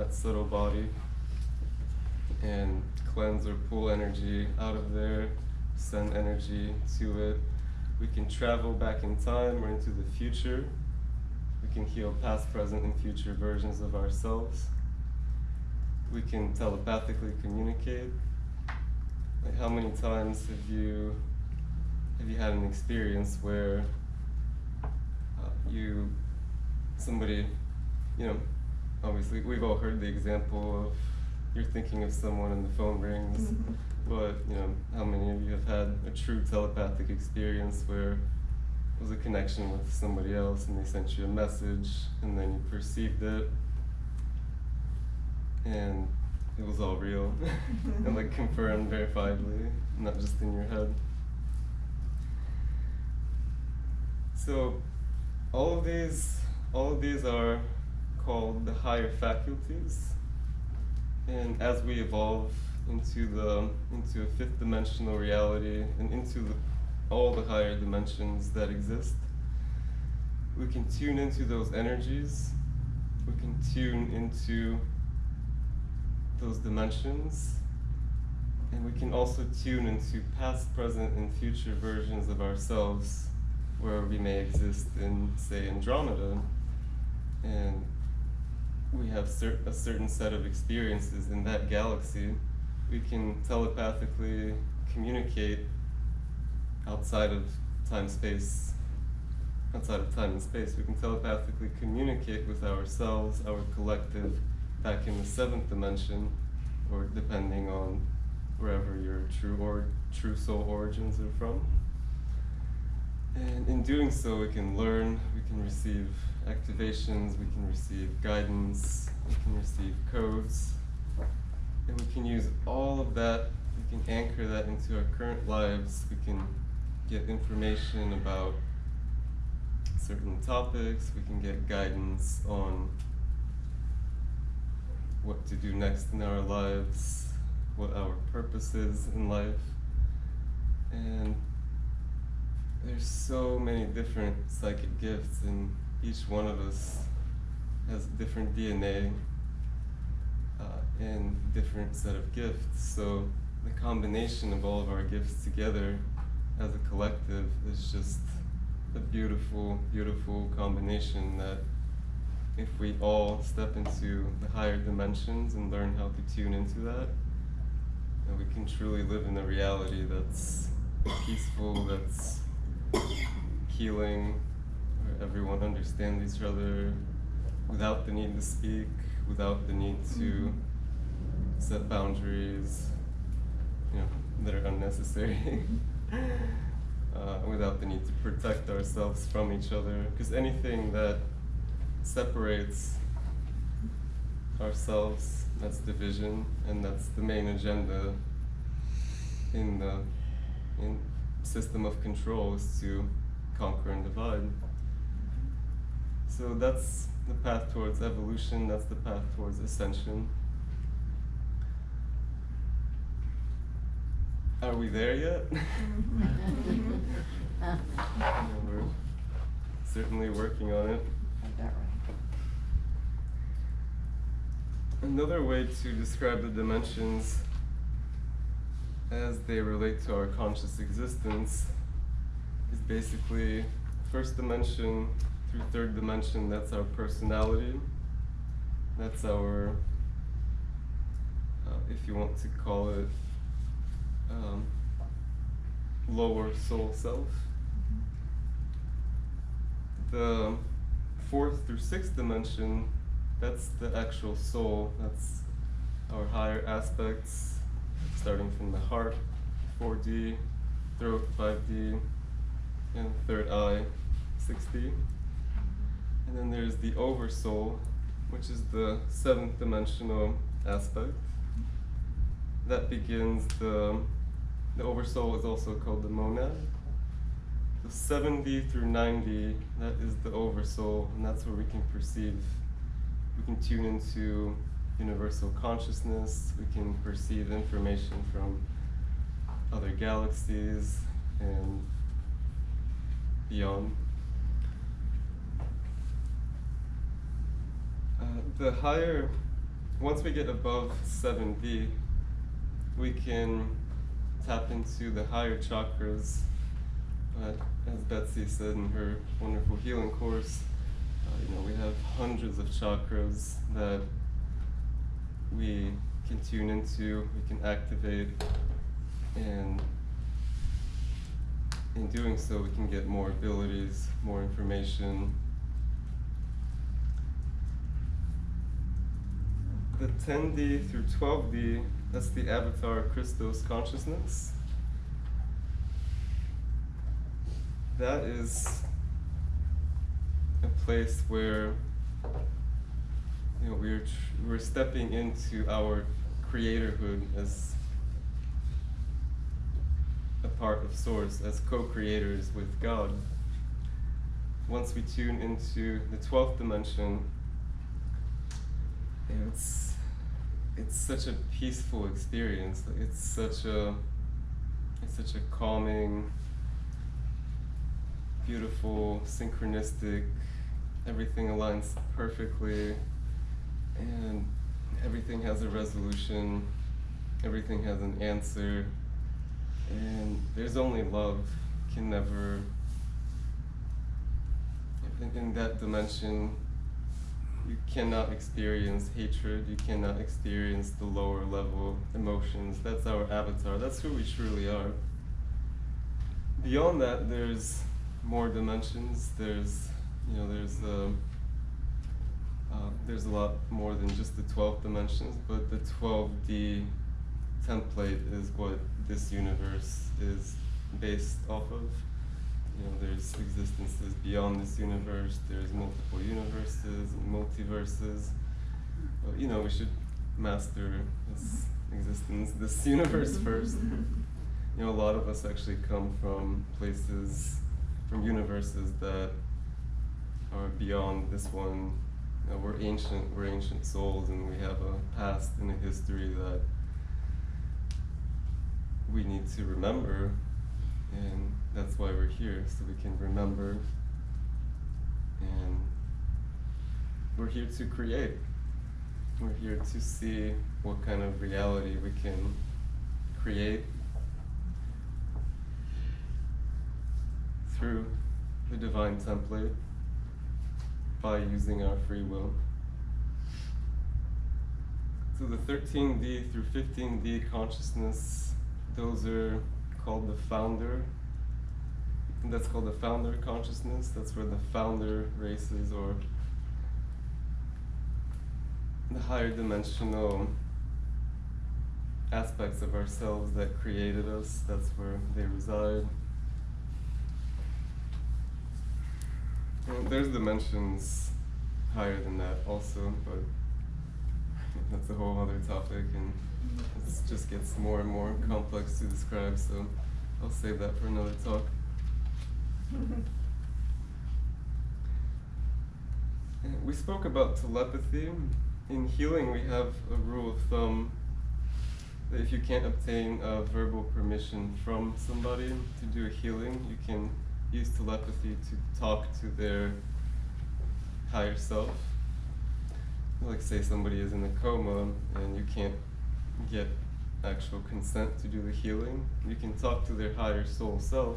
that subtle body and cleanse or pull energy out of there, send energy to it. We can travel back in time or into the future. We can heal past, present, and future versions of ourselves. We can telepathically communicate. Like, how many times have you had an experience where somebody, obviously we've all heard the example of you're thinking of someone and the phone rings, but how many of you have had a true telepathic experience where it was a connection with somebody else and they sent you a message and then you perceived it and it was all real and like confirmed verifiably, not just in your head. So all of these are called the higher faculties, and as we evolve into a fifth dimensional reality and into all the higher dimensions that exist, we can tune into those energies, we can tune into those dimensions, and we can also tune into past, present, and future versions of ourselves where we may exist in, say, Andromeda, and we have a certain set of experiences in that galaxy. We can telepathically communicate outside of time and space. We can telepathically communicate with ourselves, our collective, back in the seventh dimension, or depending on wherever your true soul origins are from. And in doing so, we can learn, we can receive activations, we can receive guidance, we can receive codes, and we can use all of that, we can anchor that into our current lives, we can get information about certain topics, we can get guidance on what to do next in our lives, what our purpose is in life, and there's so many different psychic gifts, and each one of us has different DNA and different set of gifts. So the combination of all of our gifts together as a collective is just a beautiful, beautiful combination that if we all step into the higher dimensions and learn how to tune into that, then we can truly live in a reality that's peaceful, that's healing, where everyone understands each other without the need to speak, without the need to set boundaries, that are unnecessary, without the need to protect ourselves from each other, because anything that separates ourselves, that's division, and that's the main agenda in system of control, is to conquer and divide. So that's the path towards evolution, that's the path towards ascension. Are we there yet? We're certainly working on it. Another way to describe the dimensions as they relate to our conscious existence is basically first dimension through third dimension, that's our personality. That's our, if you want to call it, lower soul self. The fourth through sixth dimension, that's the actual soul, that's our higher aspects, starting from the heart, 4D, throat, 5D, and third eye, 6D. And then there's the oversoul, which is the seventh dimensional aspect. That begins the oversoul is also called the monad. The 7D through 9D, that is the oversoul, and that's where we can perceive. We can tune into universal consciousness, we can perceive information from other galaxies and beyond. The higher once we get above 7D, we can tap into the higher chakras. As Betsy said in her wonderful healing course, we have hundreds of chakras that we can tune into, we can activate, and in doing so, we can get more abilities, more information. The 10D through 12D, that's the avatar Christos consciousness. That is a place where we're stepping into our creatorhood as a part of Source, as co-creators with God. Once we tune into the 12th dimension, it's such a peaceful experience. It's such a calming, beautiful, synchronistic. Everything aligns perfectly, and everything has a resolution. Everything has an answer, and there's only love. Can never. In that dimension, you cannot experience hatred, you cannot experience the lower level emotions. That's our avatar, that's who we truly are. Beyond that, there's more dimensions. There's a lot more than just the 12 dimensions, but the 12D template is what this universe is based off of. There's existences beyond this universe, there's multiple universes and multiverses. But, we should master this existence, this universe first. A lot of us actually come from places, from universes that are beyond this one. We're ancient souls, and we have a past and a history that we need to remember. And that's why we're here, so we can remember. And we're here to create. We're here to see what kind of reality we can create through the divine template by using our free will. So the 13D through 15D consciousness, those are called the founder. And that's called the founder consciousness. That's where the founder races, or the higher dimensional aspects of ourselves that created us, that's where they reside. And there's dimensions higher than that also, but that's a whole other topic, and it just gets more and more complex to describe, so I'll save that for another talk. We spoke about telepathy. In healing, we have a rule of thumb that if you can't obtain a verbal permission from somebody to do a healing, you can use telepathy to talk to their higher self. Like, say somebody is in a coma and you can't get actual consent to do the healing, you can talk to their higher soul self